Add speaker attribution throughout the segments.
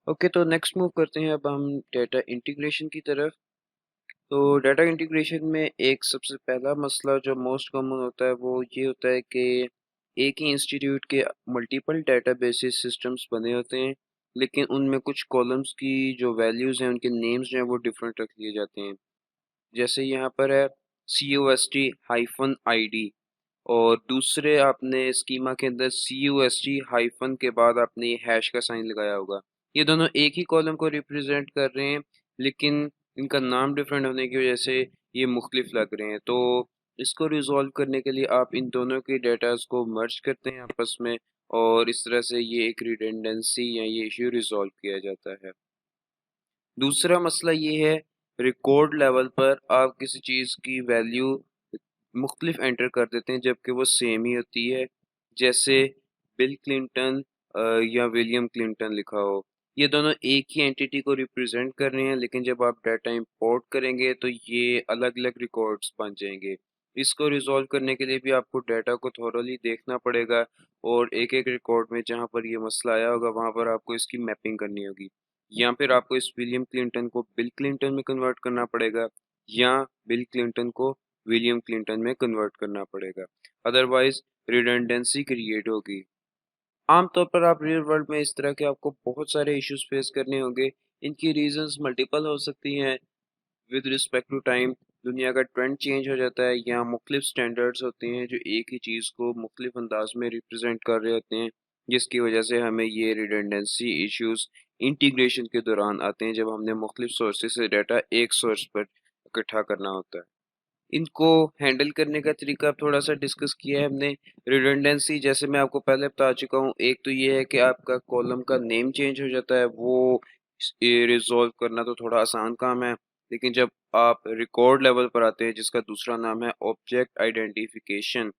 Speaker 1: Okay, तो next move करते हैं अब हम डेटा इंटीग्रेशन की तरफ। तो डेटा इंटीग्रेशन में एक सबसे पहला मसला जो मोस्ट कॉमन होता है वो ये होता है कि एक ही इंस्टीट्यूट के मल्टीपल डेटाबेसेस सिस्टम्स बने होते हैं, लेकिन उनमें कुछ कॉलम्स की जो वैल्यूज़ हैं उनके नेम्स जो हैं वो डिफरेंट रख लिए जाते हैं। जैसे यहाँ पर है CUST-ID और दूसरे आपने स्कीमा के अंदर CUST हाइफन के बाद आपने ये हैश का साइन लगाया होगा। ये दोनों एक ही कॉलम को रिप्रेजेंट कर रहे हैं, लेकिन इनका नाम डिफरेंट होने की वजह से ये मुख्तलिफ लग रहे हैं। तो इसको रिजॉल्व करने के लिए आप इन दोनों के डेटास को मर्ज करते हैं आपस में, और इस तरह से ये एक रिडंडेंसी या ये इश्यू रिजॉल्व किया जाता है। दूसरा मसला ये है, रिकॉर्ड लेवल पर आप किसी चीज़ की वैल्यू मुख्तलिफ एंटर कर देते हैं जबकि वो सेम ही होती है। जैसे बिल क्लिंटन या विलियम क्लिंटन लिखा हो, ये दोनों एक ही एंटिटी को रिप्रेजेंट कर रहे हैं, लेकिन जब आप डाटा इंपोर्ट करेंगे तो ये अलग अलग रिकॉर्ड्स बन जाएंगे। इसको रिजॉल्व करने के लिए भी आपको डाटा को थॉरोली देखना पड़ेगा, और एक एक रिकॉर्ड में जहाँ पर ये मसला आया होगा वहाँ पर आपको इसकी मैपिंग करनी होगी। या फिर आपको इस विलियम क्लिंटन को बिल क्लिंटन में कन्वर्ट करना पड़ेगा, या बिल क्लिंटन को विलियम क्लिंटन में कन्वर्ट करना पड़ेगा, अदरवाइज रिडंडेंसी क्रिएट होगी। आमतौर पर आप रियल वर्ल्ड में इस तरह के आपको बहुत सारे इश्यूज फेस करने होंगे। इनकी रीजंस मल्टीपल हो सकती हैं। विद रिस्पेक्ट टू टाइम दुनिया का ट्रेंड चेंज हो जाता है, या मुख्तलिफ स्टैंडर्ड्स होते हैं जो एक ही चीज़ को मुख्तलिफ अंदाज में रिप्रेजेंट कर रहे होते हैं, जिसकी वजह से हमें ये रिडंडेंसी इश्यूज इंटीग्रेशन के दौरान आते हैं जब हमने मुख्तलिफ सोर्सेज से डाटा एक सोर्स पर इकट्ठा करना होता है। इनको हैंडल करने का तरीका अब थोड़ा सा डिस्कस किया है हमने। रिडंडेंसी जैसे मैं आपको पहले बता चुका हूँ, एक तो ये है कि आपका कॉलम का नेम चेंज हो जाता है, वो रिजॉल्व करना तो थोड़ा आसान काम है। लेकिन जब आप रिकॉर्ड लेवल पर आते हैं जिसका दूसरा नाम है ऑब्जेक्ट आइडेंटिफिकेशन,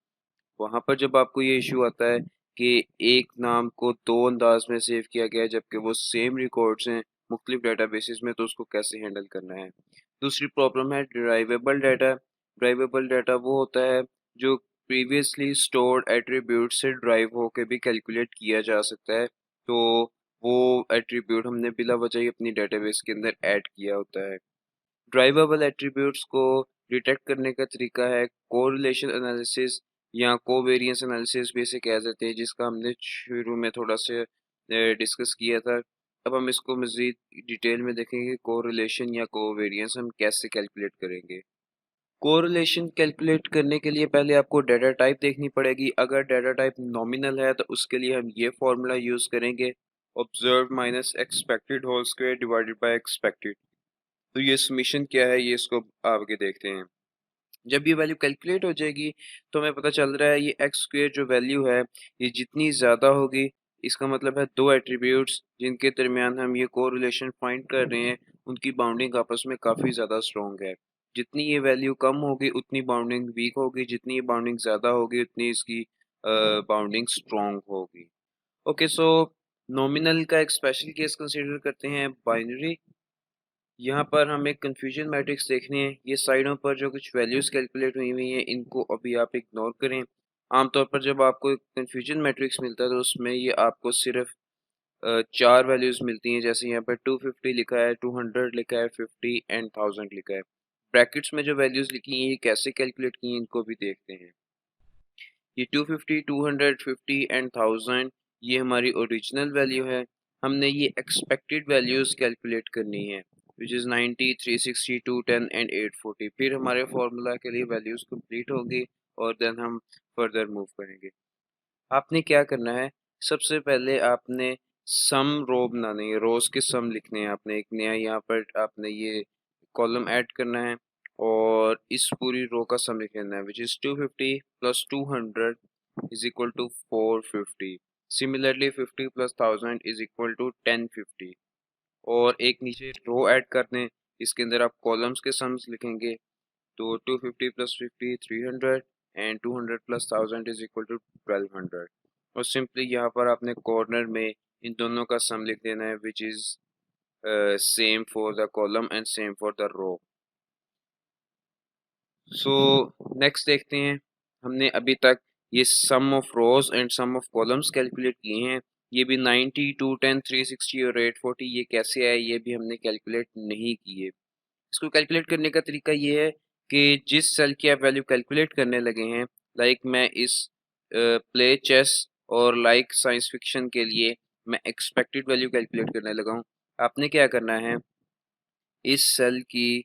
Speaker 1: वहाँ पर जब आपको ये इशू आता है कि एक नाम को दो अंदाज में सेव किया गया है जबकि वो सेम रिकॉर्ड्स हैं मुख्तलिफ डेटाबेसेस में, तो उसको कैसे हैंडल करना है। दूसरी प्रॉब्लम है डिराइवेबल डाटा। डिराइवेबल डाटा वो होता है जो प्रीवियसली स्टोर्ड एट्रीब्यूट से ड्राइव होकर भी कैलकुलेट किया जा सकता है। तो वो एट्रीब्यूट हमने बिला वजह ही अपनी डेटाबेस के अंदर ऐड किया होता है। ड्राइवेबल एट्रीब्यूट्स को डिटेक्ट करने का तरीका है कोरिलेशन एनालिसिस या कोवेरियंस एनालिसिस भी इसे कह देते हैं, जिसका हमने शुरू में थोड़ा से डिस्कस किया था। अब हम इसको मज़ीद डिटेल में देखेंगे, कोरिलेशन या कोवेरियंस हम कैसे कैलकुलेट करेंगे। कोरिलेशन कैलकुलेट करने के लिए पहले आपको डाटा टाइप देखनी पड़ेगी। अगर डाटा टाइप नॉमिनल है तो उसके लिए हम ये फॉर्मूला यूज़ करेंगे, observe minus expected whole square divided by expected. तो ये समीशन क्या है, ये इसको आगे देखते हैं। जब ये वैल्यू कैलकुलेट हो जाएगी तो हमें पता चल रहा है ये एक्स स्क्वेयर जो वैल्यू है ये जितनी ज़्यादा होगी, इसका मतलब है दो एट्रीब्यूट्स जिनके दरमियान हम ये कोरिलेशन फाइंड कर रहे हैं उनकी बाउंडिंग आपस में काफ़ी ज़्यादा स्ट्रॉन्ग है। जितनी ये वैल्यू कम होगी उतनी बाउंडिंग वीक होगी, जितनी ये बाउंडिंग ज़्यादा होगी उतनी इसकी बाउंडिंग स्ट्रॉन्ग होगी। ओके, सो नॉमिनल का एक स्पेशल केस कंसिडर करते हैं, बाइनरी। यहाँ पर हम एक कन्फ्यूजन मैट्रिक्स देखने हैं। ये साइडों पर जो कुछ वैल्यूज़ कैलकुलेट हुई हैं इनको अभी आप इग्नोर करें। आमतौर पर जब आपको एक कन्फ्यूजन मैट्रिक्स मिलता है तो उसमें ये आपको सिर्फ चार वैल्यूज़ मिलती हैं। जैसे यहाँ पर 250 लिखा है, 200 लिखा है, 50 एंड 1000 लिखा है। ब्रैकेट्स में जो वैल्यूज़ लिखी हैं ये कैसे कैलकुलेट की हैं इनको भी देखते हैं। ये 250, 200, 50 एंड 1000 ये हमारी ओरिजिनल वैल्यू है। हमने ये एक्सपेक्टेड वैल्यूज़ कैलकुलेट करनी है, विच इज़ 90, 360, 210 एंड 840। फिर हमारे फार्मूला के लिए वैल्यूज़ कंप्लीट होंगी और देन हम फर्दर मूव करेंगे। आपने क्या करना है, सबसे पहले आपने सम रो बनानी है, रोज के सम लिखने हैं। आपने एक नया यहाँ पर आपने ये कॉलम ऐड करना है और इस पूरी रो का सम लिख लेना है, which is 250 plus 200 is equal to 450। Similarly 50 plus 1000 is equal to 1050। और एक नीचे रो ऐड कर दें, इसके अंदर आप कॉलम्स के सम्स लिखेंगे। तो 250 plus 50 300 and 200 plus 1000 is equal to 1200। और सिंपली यहाँ पर आपने कॉर्नर में इन दोनों का सम लिख देना है, which is same for the column and same for the row. So next देखते हैं। हमने अभी तक ये sum of rows and sum of columns calculate किए हैं। ये भी 90, 210, 360 और 840 ये कैसे आए ये भी हमने कैलकुलेट नहीं किए। इसको कैलकुलेट करने का तरीका ये है कि जिस सेल की आप वैल्यू कैलकुलेट करने लगे हैं, लाइक मैं इस प्ले चेस और लाइक साइंस फिक्शन के लिए मैं एक्सपेक्टेड वैल्यू कैलकुलेट करने लगा हूँ। आपने क्या करना है, इस सेल की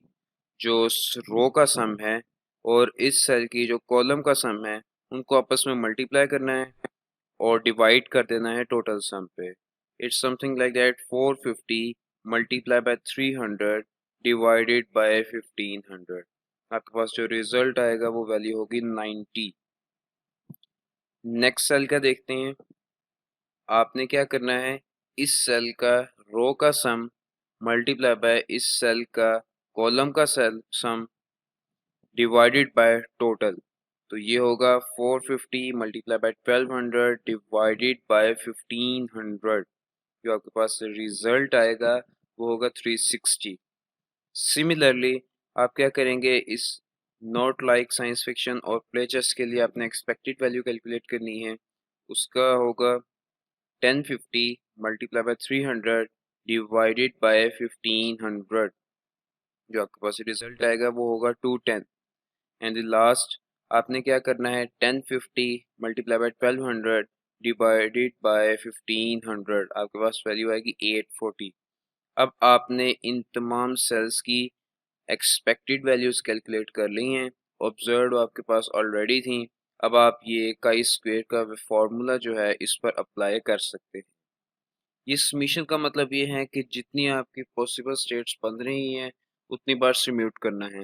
Speaker 1: जो रो का सम है और इस सेल की जो कॉलम का सम है उनको आपस में मल्टीप्लाई करना है और डिवाइड कर देना है टोटल सम पे। It's something like that 450 multiply by 300 divided by 1500। आपके पास जो रिजल्ट आएगा वो वैल्यू होगी 90। नेक्स्ट सेल का देखते हैं। आपने क्या करना है, इस सेल का रो का सम मल्टीप्लाई बाय इस सेल का कॉलम का cell sum divided by total. तो ये होगा 450 मल्टीप्लाई बाय 1200 डिवाइडेड बाय 1500। जो आपके पास रिजल्ट आएगा वो होगा 360। सिमिलरली आप क्या करेंगे, इस नॉट लाइक साइंस फिक्शन और प्ले चेस के लिए आपने एक्सपेक्टेड वैल्यू कैलकुलेट करनी है। उसका होगा 1050 मल्टीप्लाई बाय 300 डिवाइडेड बाय 1500। जो आपके पास रिजल्ट आएगा वो होगा 210। एंड द लास्ट आपने क्या करना है, 1050 मल्टीप्लाई बाय 1200 डिवाइडेड बाय 1500। आपके पास वैल्यू आएगी 840। अब आपने इन तमाम सेल्स की एक्सपेक्टेड वैल्यूज कैलकुलेट कर ली हैं, ऑब्जर्व आपके पास ऑलरेडी थी। अब आप ये काई स्क्वायर का फॉर्मूला जो है इस पर अप्लाई कर सकते हैं। इस मिशन का मतलब ये है कि जितनी आपकी पॉसिबल स्टेट्स बन रही हैं उतनी बार सिम्यूट करना है।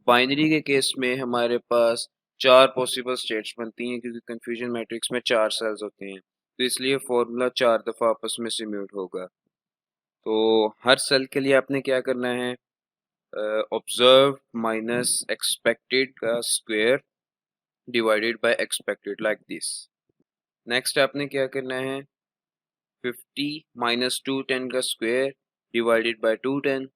Speaker 1: बाइनरी के केस में हमारे पास 4 पॉसिबल स्टेट्स बनती हैं क्योंकि कंफ्यूजन मैट्रिक्स में 4 सेल्स होते हैं, तो इसलिए फॉर्मूला 4 दफ़ा आपस में सिम्यूट होगा। तो हर सेल के लिए आपने क्या करना है, ऑब्जर्व माइनस एक्सपेक्टेड का square divided by expected like this. Next आपने क्या करना है, 50 माइनस 210 का स्क्वायर डिवाइडेड बाय 210।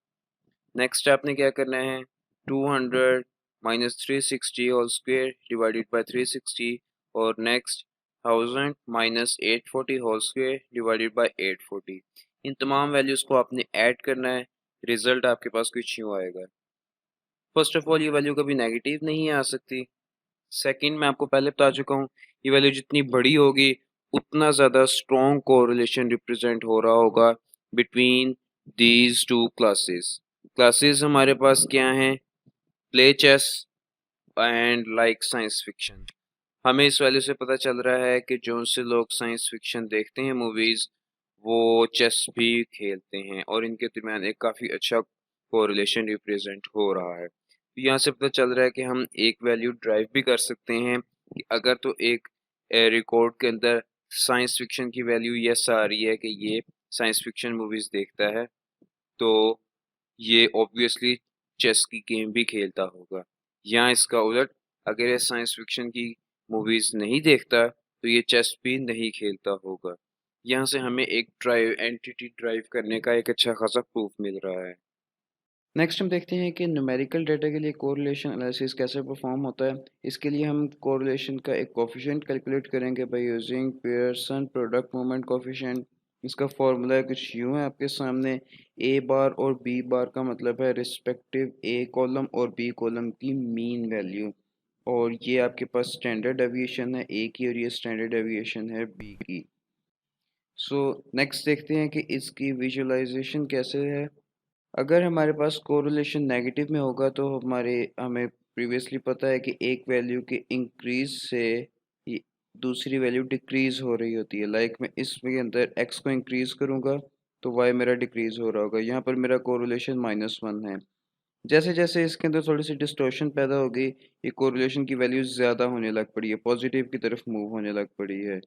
Speaker 1: नेक्स्ट आपने क्या करना है, 200 minus 360 whole square divided by 360। और next 1000 minus 840 whole square divided by 840। इन तमाम वैल्यूज़ को आपने ऐड करना है, रिजल्ट आपके पास कुछ यूँ आएगा। फर्स्ट ऑफ ऑल ये वैल्यू कभी नेगेटिव नहीं आ सकती। सेकंड मैं आपको पहले बता चुका हूँ, ये वैल्यू जितनी बड़ी होगी उतना ज़्यादा स्ट्रॉन्ग कोरिलेशन रिप्रेजेंट हो रहा होगा between these two classes. Classes हमारे पास क्या हैं, play chess and like science fiction. हमें इस वैल्यू से पता चल रहा है कि जो से लोग साइंस फिक्शन देखते हैं मूवीज़, वो चेस भी खेलते हैं और इनके दरमियान एक काफ़ी अच्छा कोरिलेशन रिप्रेजेंट हो रहा है। तो यहाँ से पता चल रहा है कि हम एक वैल्यू ड्राइव भी कर सकते हैं कि अगर तो एक रिकॉर्ड के अंदर साइंस फिक्शन की वैल्यू यस आ रही है कि ये साइंस फिक्शन मूवीज़ देखता है, तो ये ऑब्वियसली चेस की गेम भी खेलता होगा। या इसका उलट, अगर ये साइंस फिक्शन की मूवीज़ नहीं देखता तो ये चेस भी नहीं खेलता होगा। यहाँ से हमें एक ड्राइव एंटिटी ड्राइव करने का एक अच्छा खासा प्रूफ मिल रहा है।
Speaker 2: नेक्स्ट हम देखते हैं कि न्यूमेरिकल डेटा के लिए कोरिलेशन एनालिसिस कैसे परफॉर्म होता है। इसके लिए हम कोरिलेशन का एक कोफिशिएंट कैलकुलेट करेंगे by using Pearson product moment coefficient. इसका फॉर्मूला कुछ यूँ है आपके सामने, ए बार और बी बार का मतलब है रिस्पेक्टिव ए कॉलम और बी कॉलम की मीन वैल्यू, और ये आपके पास स्टैंडर्ड डेविएशन है ए की और ये स्टैंडर्ड डेविएशन है बी की। सो नेक्स्ट देखते हैं कि इसकी विजुअलाइजेशन कैसे है। अगर हमारे पास कोरिलेशन नेगेटिव में होगा तो हमें प्रीवियसली पता है कि एक वैल्यू के इंक्रीज से ये दूसरी वैल्यू डिक्रीज हो रही होती है। लाइक मैं इसमें अंदर x को इंक्रीज करूंगा तो y मेरा डिक्रीज हो रहा होगा। यहाँ पर मेरा कोरिलेशन -1 है। जैसे जैसे इसके अंदर थोड़ी सी डिस्टॉर्शन पैदा हो गई, ये कोरिलेशन की वैल्यू ज़्यादा होने लग पड़ी है, पॉजिटिव की तरफ मूव होने लग पड़ी है।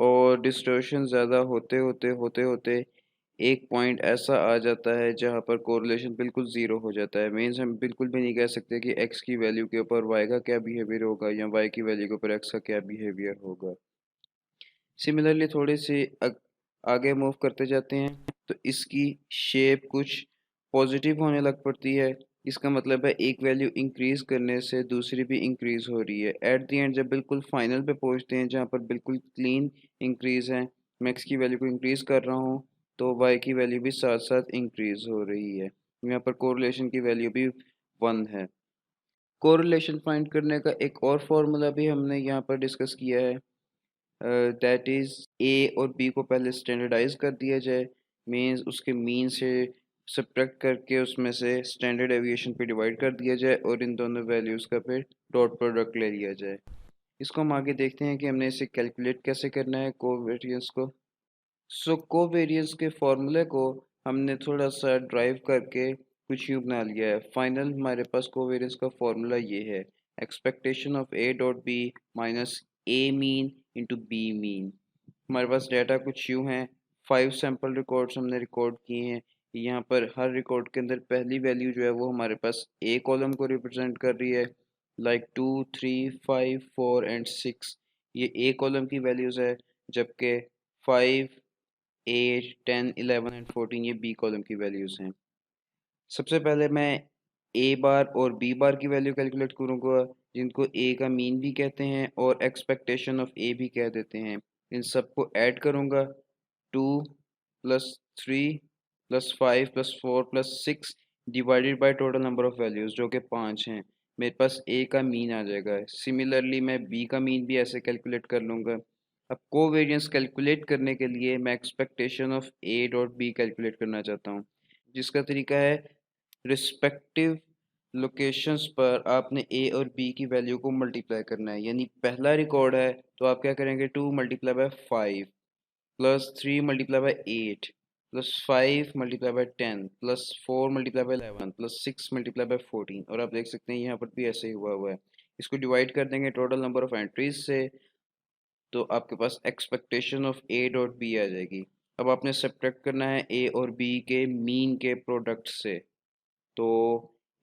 Speaker 2: और डिस्टॉर्शन ज़्यादा होते होते एक पॉइंट ऐसा आ जाता है जहाँ पर कोरिलेशन बिल्कुल ज़ीरो हो जाता है। मीन्स हम बिल्कुल भी नहीं कह सकते कि x की वैल्यू के ऊपर y का क्या बिहेवियर होगा या y की वैल्यू के ऊपर x का क्या बिहेवियर होगा। सिमिलरली थोड़ी सी आगे मूव करते जाते हैं तो इसकी शेप कुछ पॉजिटिव होने लग पड़ती है। इसका मतलब है एक वैल्यू इंक्रीज करने से दूसरी भी इंक्रीज हो रही है। एट द एंड जब बिल्कुल फाइनल पे पहुंचते हैं जहाँ पर बिल्कुल क्लीन इंक्रीज है, मैं x की वैल्यू को इंक्रीज़ कर रहा हूँ तो y की वैल्यू भी साथ साथ इंक्रीज़ हो रही है। यहाँ पर कोरिलेशन की वैल्यू भी 1 है। कोरिलेशन फाइंड करने का एक और फार्मूला भी हमने यहाँ पर डिस्कस किया है, दैट इज़ ए और बी को पहले स्टैंडर्डाइज कर दिया जाए, मीन्स उसके मीन से सब्ट्रैक्ट करके उसमें से स्टैंडर्ड एविएशन पे डिवाइड कर दिया जाए और इन दोनों वैल्यूज़ का फिर डॉट प्रोडक्ट ले लिया जाए। इसको हम आगे देखते हैं कि हमने इसे कैलकुलेट कैसे करना है कोवेरिएंस को। सो कोवेरिएंस के फॉर्मूले को हमने थोड़ा सा ड्राइव करके कुछ यूँ बना लिया है। फाइनल हमारे पास कोवेरिएंस का फॉर्मूला ये है, expectation of A dot B minus A mean into B mean. हमारे पास डाटा कुछ यूँ हैं, 5 सैम्पल रिकॉर्ड्स हमने रिकॉर्ड किए हैं। यहाँ पर हर रिकॉर्ड के अंदर पहली वैल्यू जो है वो हमारे पास ए कॉलम को रिप्रेजेंट कर रही है, लाइक 2 3 5 4 एंड 6 ये ए कॉलम की वैल्यूज़ है, जबकि 5 8 10 11 एंड 14 ये बी कॉलम की वैल्यूज़ हैं। सबसे पहले मैं ए बार और बी बार की वैल्यू कैलकुलेट करूँगा, जिनको ए का मीन भी कहते हैं और एक्सपेक्टेशन ऑफ ए भी कह देते हैं। इन सबको ऐड करूँगा, 2 plus 3 plus 5 plus 4 plus 6 divided by total number of values जो कि 5 हैं। मेरे पास ए का मीन आ जाएगा। सिमिलरली मैं बी का मीन भी ऐसे कैलकुलेट कर लूँगा। अब कोवेरिएंस कैलकुलेट करने के लिए मैं expectation of A dot B calculate करना चाहता हूँ, जिसका तरीका है रिस्पेक्टिव लोकेशंस पर आपने ए और बी की वैल्यू को मल्टीप्लाई करना है। यानी पहला रिकॉर्ड है तो आप क्या करेंगे, 2 multiply by 5 plus 3 multiply by 8 plus 5 multiply by 10 plus 4 multiply by 11 plus 6 multiply by 14। और आप देख सकते हैं यहाँ पर भी ऐसे ही हुआ है। इसको डिवाइड कर देंगे टोटल नंबर ऑफ एंट्रीज से, तो आपके पास expectation of A dot B आ जाएगी। अब आपने सब्ट्रैक्ट करना है ए और बी के मीन के प्रोडक्ट से। तो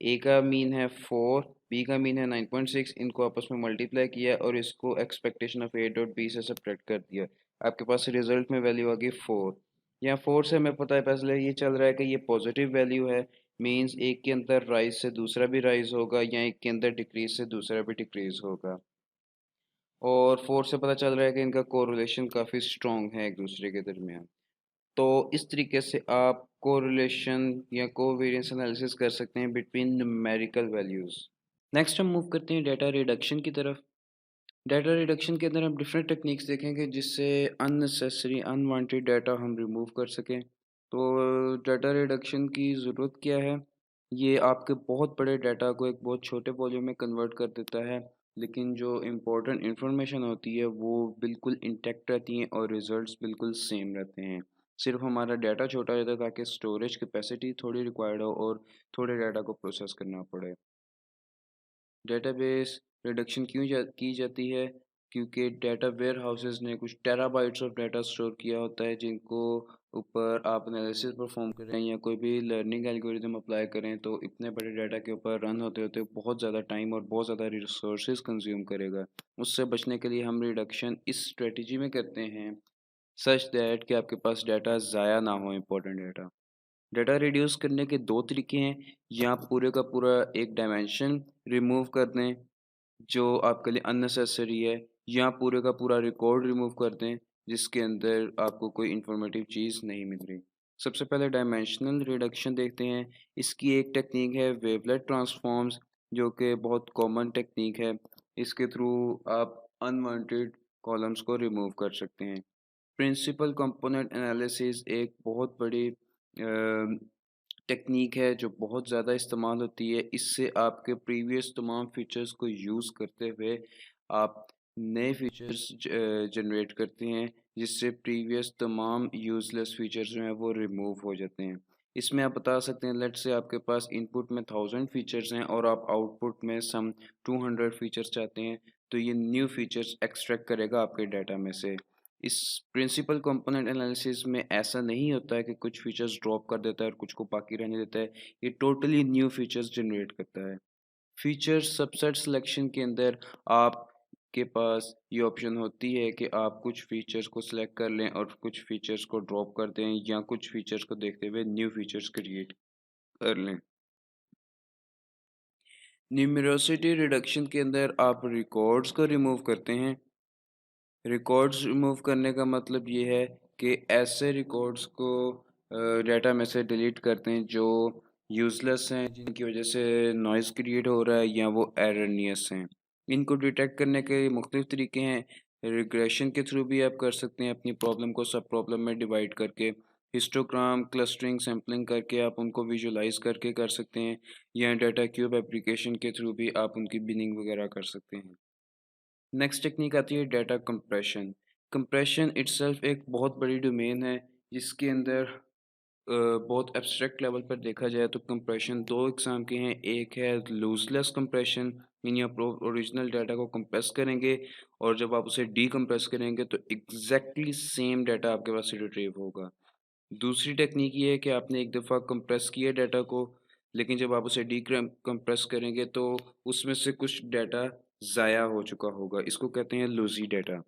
Speaker 2: ए का मीन है 4, बी का मीन है 9.6, इनको आपस में मल्टीप्लाई किया और इसको expectation of A dot B से सब्ट्रैक्ट कर दिया। आपके पास रिजल्ट में वैल्यू आ गई 4। यहाँ 4 से हमें पता है पहले ये चल रहा है कि ये पॉजिटिव वैल्यू है, मीन्स एक के अंदर राइज से दूसरा भी राइज होगा या एक के अंदर डिक्रीज से दूसरा भी डिक्रीज होगा। और 4 से पता चल रहा है कि इनका कोरिलेशन काफ़ी स्ट्रॉन्ग है एक दूसरे के दरमियान। तो इस तरीके से आप कोरिलेशन या कोवेरिएंस एनालिसिस कर सकते हैं बिटवीन न्यूमेरिकल वैल्यूज़। नेक्स्ट हम मूव करते हैं डाटा रिडक्शन की तरफ। डाटा रिडक्शन के अंदर हम डिफरेंट टेक्निक्स देखेंगे जिससे अननेसेसरी अनवांटेड डाटा हम रिमूव कर सकें। तो डाटा रिडक्शन की ज़रूरत क्या है? ये आपके बहुत बड़े डाटा को एक बहुत छोटे वॉल्यूम में कन्वर्ट कर देता है, लेकिन जो इम्पोर्टेंट इंफॉर्मेशन होती है वो बिल्कुल इंटैक्ट रहती हैं और रिजल्ट्स बिल्कुल सेम रहते हैं। सिर्फ हमारा डाटा छोटा रहता है ताकि स्टोरेज कैपेसिटी थोड़ी रिक्वायर्ड हो और थोड़े डाटा को प्रोसेस करना पड़े। डेटाबेस रिडक्शन की जाती है? क्योंकि डेटा वेयरहाउसेस ने कुछ टेराबाइट्स ऑफ डाटा स्टोर किया होता है, जिनको ऊपर आप एनालिसिस परफॉर्म करें या कोई भी लर्निंग एल्गोरिदम अप्लाई करें तो इतने बड़े डाटा के ऊपर रन होते होते बहुत ज़्यादा टाइम और बहुत ज़्यादा रिसोर्सेज कंज्यूम करेगा। उससे बचने के लिए हम रिडक्शन इस स्ट्रेटजी में करते हैं, सच दैट कि आपके पास डाटा ज़ाया ना हो, इम्पोर्टेंट डाटा। डाटा रिड्यूस करने के 2 तरीके हैं, या आप पूरे का पूरा एक डायमेंशन रिमूव कर दें जो आपके लिए अननेसेसरी है, या पूरे का पूरा रिकॉर्ड रिमूव कर दें जिसके अंदर आपको कोई इन्फॉर्मेटिव चीज़ नहीं मिल रही। सबसे पहले डायमेंशनल रिडक्शन देखते हैं। इसकी एक टेक्निक है वेवलेट ट्रांसफॉर्म्स, जो कि बहुत कॉमन टेक्निक है। इसके थ्रू आप अनवांटेड कॉलम्स को रिमूव कर सकते हैं। प्रिंसिपल कंपोनेंट एनालिसिस एक बहुत बड़ी टेक्निक है जो बहुत ज़्यादा इस्तेमाल होती है। इससे आपके प्रीवियस तमाम फीचर्स को यूज़ करते हुए आप नए फीचर्स जनरेट करते हैं, जिससे प्रीवियस तमाम यूज़लेस फीचर्स जो हैं वो रिमूव हो जाते हैं। इसमें आप बता सकते हैं, लेट्स से आपके पास इनपुट में 1000 फीचर्स हैं और आप आउटपुट में सम 200 फीचर्स चाहते हैं, तो ये न्यू फीचर्स एक्सट्रैक्ट करेगा आपके डाटा में से। इस प्रिंसिपल कंपोनेंट एनालिसिस में ऐसा नहीं होता है कि कुछ फीचर्स ड्रॉप कर देता है और कुछ को बाकी रहने देता है। ये टोटली न्यू फीचर्स जनरेट करता है। फीचर सबसेट सिलेक्शन के अंदर आपके पास ये ऑप्शन होती है कि आप कुछ फीचर्स को सिलेक्ट कर लें और कुछ फीचर्स को ड्रॉप कर दें, या कुछ फीचर्स को देखते हुए न्यू फीचर्स क्रिएट कर लें। न्यूमेरोसिटी रिडक्शन के अंदर आप रिकॉर्ड्स को रिमूव करते हैं। रिकॉर्ड्स रिमूव करने का मतलब ये है कि ऐसे रिकॉर्ड्स को डाटा में से डिलीट करते हैं जो यूज़लेस हैं, जिनकी वजह से नॉइज़ क्रिएट हो रहा है या वो एरनियस हैं। इनको डिटेक्ट करने के मुख्तलिफ तरीके हैं। रिग्रेशन के थ्रू भी आप कर सकते हैं, अपनी प्रॉब्लम को सब प्रॉब्लम में डिवाइड करके। हिस्टोग्राम, क्लस्टरिंग, सैम्पलिंग करके आप उनको विजुलाइज करके कर सकते हैं, या डाटा क्यूब एप्लीकेशन के थ्रू भी आप उनकी बिनिंग वगैरह कर सकते हैं। नेक्स्ट टेक्निक आती है डाटा कंप्रेशन। कंप्रेशन इटसेल्फ एक बहुत बड़ी डोमेन है, जिसके अंदर बहुत एब्स्ट्रैक्ट लेवल पर देखा जाए तो कंप्रेशन दो इकसाम के हैं। एक है लूजलेस कंप्रेशन, यानी आप ओरिजिनल डाटा को कंप्रेस करेंगे और जब आप उसे डीकंप्रेस करेंगे तो एग्जैक्टली सेम डाटा आपके पास से रिट्रीव होगा। दूसरी टेक्निक ये है कि आपने एक दफ़ा कंप्रेस किया डाटा को, लेकिन जब आप उसे कंप्रेस करेंगे तो उसमें से कुछ डाटा ज़ाया हो चुका होगा। इसको कहते हैं लूज़ी डाटा।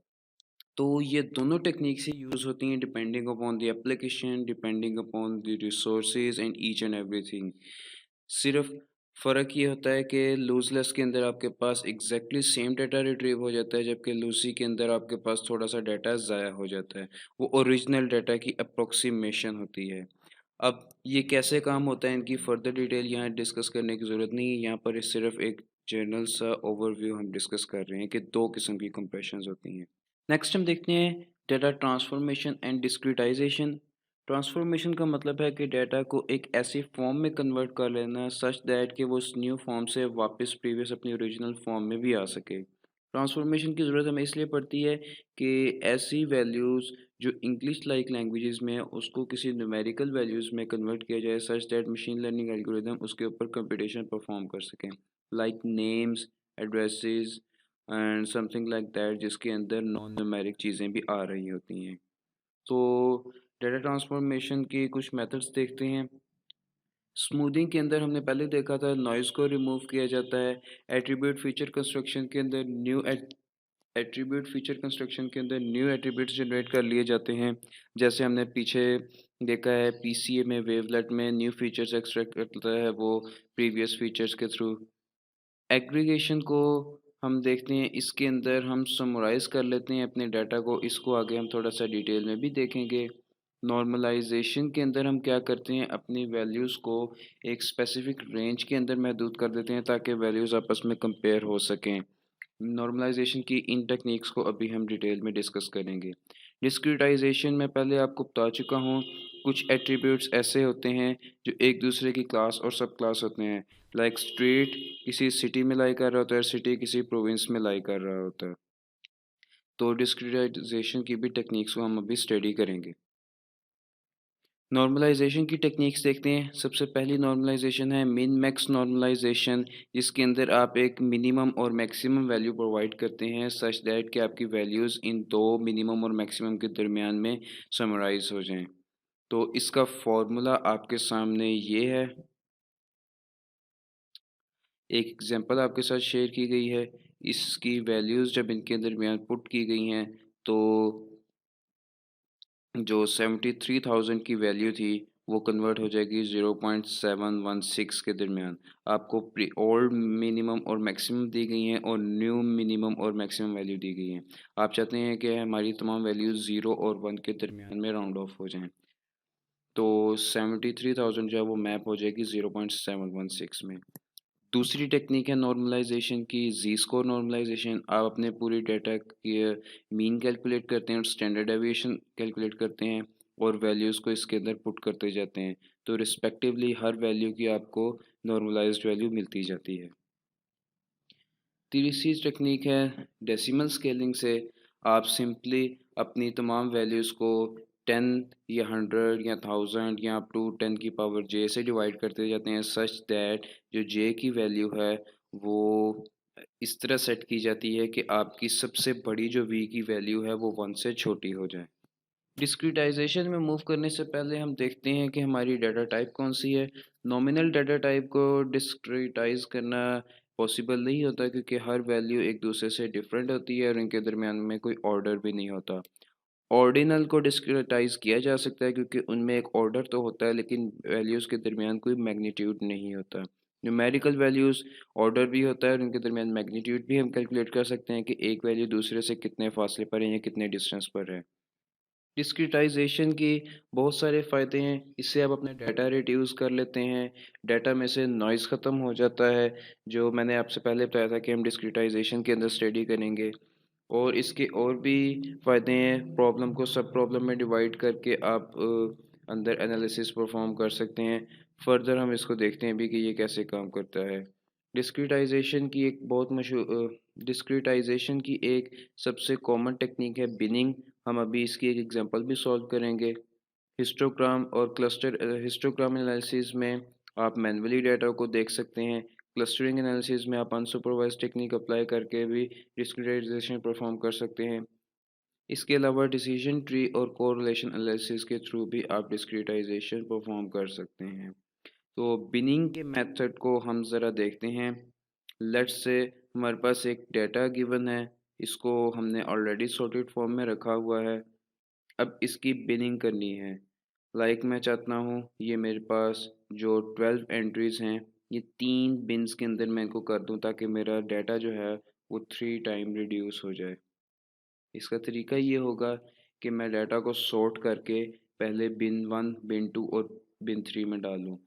Speaker 2: तो ये दोनों टेक्निक्स ही यूज़ होती हैं depending upon the application, depending upon the resources and each and everything. सिर्फ फ़र्क ये होता है कि लूजलेस के अंदर आपके पास एग्जैक्टली सेम डाटा रिट्रीव हो जाता है, जबकि लूसी के अंदर आपके पास थोड़ा सा डाटा ज़ाया हो जाता है। वो ओरिजिनल डाटा की अप्रोक्सीमेशन होती है। अब ये कैसे काम होता है, इनकी फ़र्दर डिटेल यहाँ डिस्कस करने की ज़रूरत नहीं है। यहाँ पर सिर्फ एक जनरल सा ओवरव्यू हम डिस्कस कर रहे हैं कि दो किस्म की कंप्रेशंस होती हैं। नेक्स्ट हम देखते हैं data transformation and discretization. Transformation का मतलब है कि डेटा को एक ऐसी फॉर्म में कन्वर्ट कर लेना सच दैट कि वो उस न्यू फॉर्म से वापस प्रीवियस अपनी ओरिजिनल फॉर्म में भी आ सके। ट्रांसफॉर्मेशन की ज़रूरत हमें इसलिए पड़ती है कि ऐसी वैल्यूज़ जो इंग्लिश लाइक लैंग्वेजेस में है उसको किसी न्यूमेरिकल वैल्यूज़ में कन्वर्ट किया जाए such that machine learning algorithm उसके ऊपर कंप्यूटेशन परफॉर्म कर सकें, like names, addresses and something like that, जिसके अंदर नॉन न्यूमेरिक चीज़ें भी आ रही होती हैं। तो डेटा ट्रांसफॉर्मेशन की कुछ मेथड्स देखते हैं। स्मूथिंग के अंदर हमने पहले देखा था नॉइज़ को रिमूव किया जाता है। एट्रीब्यूट फीचर कंस्ट्रक्शन के अंदर न्यू एट्रीब्यूट्स जनरेट कर लिए जाते हैं। जैसे हमने पीछे देखा है पीसीए में वेवलेट में न्यू फीचर्स एक्सट्रैक्ट करता है वो प्रीवियस फीचर्स के थ्रू। एग्रीगेशन को हम देखते हैं, इसके अंदर हम समराइज़ कर लेते हैं अपने डाटा को, इसको आगे हम थोड़ा सा डिटेल में भी देखेंगे। नॉर्मलाइजेशन के अंदर हम क्या करते हैं, अपनी वैल्यूज़ को एक स्पेसिफिक रेंज के अंदर महदूद कर देते हैं ताकि वैल्यूज़ आपस में कंपेयर हो सकें। नॉर्मलाइजेशन की इन टेक्निक्स को अभी हम डिटेल में डिस्कस करेंगे। डिस्क्रिटाइजेशन मैं पहले आपको बता चुका हूँ। कुछ एट्रीब्यूट्स ऐसे होते हैं जो एक दूसरे की क्लास और सब क्लास होते हैं। लाइक स्ट्रीट किसी सिटी में लाई कर रहा होता है, सिटी किसी प्रोविंस में लाई कर रहा होता है। तो डिस्क्रिटाइजेशन की भी टेक्निक्स को हम अभी स्टडी करेंगे। नॉर्मलाइजेशन की टेक्निक्स देखते हैं। सबसे पहली नॉर्मलाइजेशन है मिन मैक्स नॉर्मलाइजेशन, जिसके अंदर आप एक मिनिमम और मैक्सिमम वैल्यू प्रोवाइड करते हैं सच दैट कि आपकी वैल्यूज़ इन दो मिनिमम और मैक्सिमम के दरमियान में समराइज हो जाएं। तो इसका फॉर्मूला आपके सामने ये है, एक एग्जांपल आपके साथ शेयर की गई है। इसकी वैल्यूज़ जब इनके दरमियान पुट की गई हैं तो जो 73,000 की वैल्यू थी वो कन्वर्ट हो जाएगी 0.716 के दरमियान। आपको प्री ओल्ड मिनिमम और मैक्सिमम दी गई हैं और न्यू मिनिमम और मैक्सिमम वैल्यू दी गई हैं। आप चाहते हैं कि हमारी तमाम वैल्यूज़ 0 और 1 के दरमियान में राउंड ऑफ हो जाएं। तो 73,000 जो है वो मैप हो जाएगी 0.716 में। दूसरी टेक्निक है नॉर्मलाइजेशन की, जी स्कोर नॉर्मलाइजेशन। आप अपने पूरी डाटा की मीन कैलकुलेट करते हैं और स्टैंडर्ड डेविएशन कैलकुलेट करते हैं और वैल्यूज़ को इसके अंदर पुट करते जाते हैं, तो रिस्पेक्टिवली हर वैल्यू की आपको नॉर्मलाइज्ड वैल्यू मिलती जाती है। तीसरी टेक्निक है डेसिमल स्केलिंग से। आप सिंपली अपनी तमाम वैल्यूज़ को 10 या 100 या 1000 या अप टू 10 की पावर जे से डिवाइड करते जाते हैं सच दैट जो जे की वैल्यू है वो इस तरह सेट की जाती है कि आपकी सबसे बड़ी जो वी की वैल्यू है वो 1 से छोटी हो जाए। डिस्क्रिटाइजेशन में मूव करने से पहले हम देखते हैं कि हमारी डाटा टाइप कौन सी है। नॉमिनल डाटा टाइप को डिस्क्रिटाइज करना पॉसिबल नहीं होता क्योंकि हर वैल्यू एक दूसरे से डिफरेंट होती है और इनके दरमियान में कोई ऑर्डर भी नहीं होता। ऑर्डिनल को डिस्क्रिटाइज किया जा सकता है क्योंकि उनमें एक ऑर्डर तो होता है लेकिन वैल्यूज़ के दरमियान कोई मैग्नीट्यूड नहीं होता। न्यूमेरिकल वैल्यूज़ ऑर्डर भी होता है और उनके दरमियान मैग्नीट्यूड भी हम कैलकुलेट कर सकते हैं कि एक वैल्यू दूसरे से कितने फासले पर है या कितने डिस्टेंस पर है। डिस्क्रिटाइजेशन की बहुत सारे फ़ायदे हैं। इससे आप अपने डाटा रिड्यूस कर लेते हैं। डाटा में से नॉइज़ ख़त्म हो जाता है, जो मैंने आपसे पहले बताया था कि हम डिस्क्रिटाइजेशन के अंदर स्टडी करेंगे। और इसके और भी फ़ायदे हैं। प्रॉब्लम को सब प्रॉब्लम में डिवाइड करके आप अंदर एनालिसिस परफॉर्म कर सकते हैं। फर्दर हम इसको देखते हैं भी कि ये कैसे काम करता है। डिस्क्रिटाइजेशन की एक बहुत मशहूर डिस्क्रिटाइजेशन की एक सबसे कॉमन टेक्निक है बिनिंग। हम अभी इसकी एक एग्जांपल भी सॉल्व करेंगे। हिस्टोग्राम और क्लस्टर हिस्टोग्राम एनालिसिस में आप मैन्युअली डाटा को देख सकते हैं। क्लस्टरिंग एनालिसिस में आप अनसुपरवाइज्ड टेक्निक अप्लाई करके भी डिस्क्रिटाइजेशन परफॉर्म कर सकते हैं। इसके अलावा डिसीजन ट्री और कोरिलेशन एनालिसिस के थ्रू भी आप डिस्क्रिटाइजेशन परफॉर्म कर सकते हैं। तो बिनिंग के मेथड को हम ज़रा देखते हैं। लेट्स से हमारे पास एक डाटा गिवन है, इसको हमने ऑलरेडी सॉर्टेड फॉर्म में रखा हुआ है। अब इसकी बिनिंग करनी है। मैं चाहता हूँ ये मेरे पास जो 12 एंट्रीज हैं, ये 3 बिन्स के अंदर मैं इनको कर दूँ ताकि मेरा डाटा जो है वो 3 टाइम रिड्यूस हो जाए। इसका तरीका ये होगा कि मैं डाटा को सॉर्ट करके पहले बिन 1, बिन 2 और बिन 3 में डालूँ।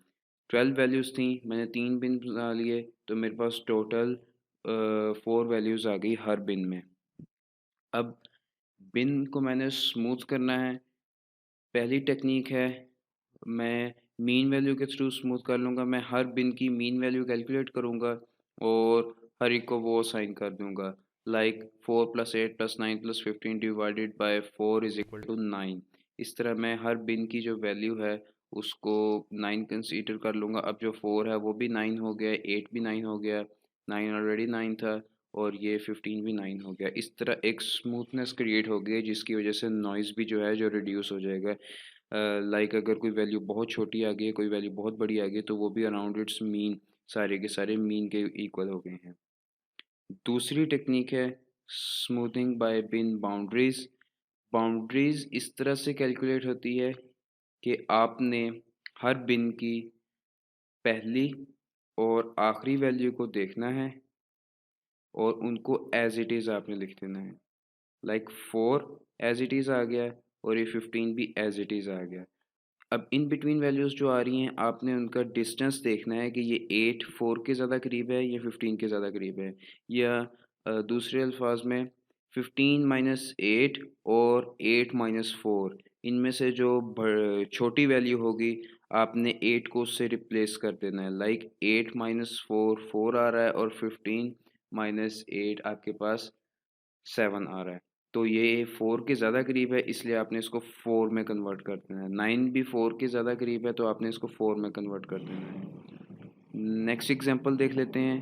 Speaker 2: 12 वैल्यूज़ थी, मैंने 3 बिन बना लिए, तो मेरे पास टोटल 4 वैल्यूज़ आ गई हर बिन में। अब बिन को मैंने स्मूथ करना है। पहली टेक्निक है, मैं मीन वैल्यू के थ्रू स्मूथ कर लूँगा। मैं हर बिन की मीन वैल्यू कैलकुलेट करूँगा और हर एक को वो असाइन कर दूँगा। 4 + 8 + 9 + 15 divided by 4 is equal to 9। इस तरह मैं हर बिन की जो वैल्यू है उसको 9 कंसीडर कर लूँगा। अब जो 4 है वो भी 9 हो गया, 8 भी 9 हो गया, 9 ऑलरेडी 9 था और ये 15 भी 9 हो गया। इस तरह एक स्मूथनेस क्रिएट हो गई जिसकी वजह से नॉइज़ भी जो है जो रिड्यूस हो जाएगा। अगर कोई वैल्यू बहुत छोटी आ गई है, कोई वैल्यू बहुत बड़ी आ गई है, तो वो भी अराउंड इट्स मीन, सारे के सारे मीन के इक्वल हो गए हैं। दूसरी टेक्निक है स्मूथिंग बाय बिन बाउंड्रीज। बाउंड्रीज इस तरह से कैलकुलेट होती है कि आपने हर बिन की पहली और आखिरी वैल्यू को देखना है और उनको एज इट इज़ आपने लिख देना है। 4 एज इट इज़ आ गया और ये 15 भी एज इट इज़ आ गया। अब इन बिटवीन वैल्यूज़ जो आ रही हैं आपने उनका डिस्टेंस देखना है कि ये 8 4 के ज़्यादा करीब है या 15 के ज़्यादा करीब है, या दूसरे अल्फाज में 15 माइनस 8 और 8 माइनस 4, इनमें से जो छोटी वैल्यू होगी आपने 8 को उससे रिप्लेस कर देना है। 8 माइनस 4 4 आ रहा है और 15 माइनस 8 आपके पास 7 आ रहा है। तो ये 4 के ज़्यादा करीब है इसलिए आपने इसको 4 में कन्वर्ट कर देना है। 9 भी 4 के ज़्यादा करीब है तो आपने इसको 4 में कन्वर्ट कर देना है। नेक्स्ट एग्जांपल देख लेते हैं।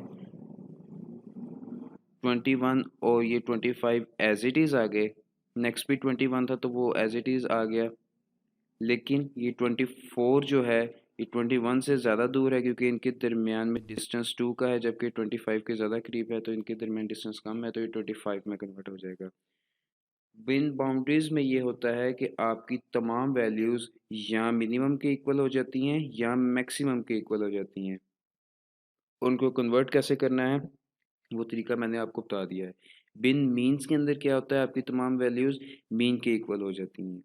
Speaker 2: 21 और ये 25 एज इट इज़ आ गए। नेक्स्ट भी 21 था तो वो एज इट इज़ आ गया। लेकिन ये 24 जो है ये 21 से ज़्यादा दूर है क्योंकि इनके दरमियान में डिस्टेंस 2 का है, जबकि 25 के ज़्यादा करीब है तो इनके दरमियान डिस्टेंस कम है तो ये 25 में कन्वर्ट हो जाएगा। बिन बाउंड्रीज में ये होता है कि आपकी तमाम वैल्यूज़ या मिनिमम के इक्वल हो जाती हैं या मैक्सिमम के इक्वल हो जाती हैं। उनको कन्वर्ट कैसे करना है वो तरीका मैंने आपको बता दिया है। बिन मीन्स के अंदर क्या होता है, आपकी तमाम वैल्यूज़ मीन के इक्वल हो जाती हैं।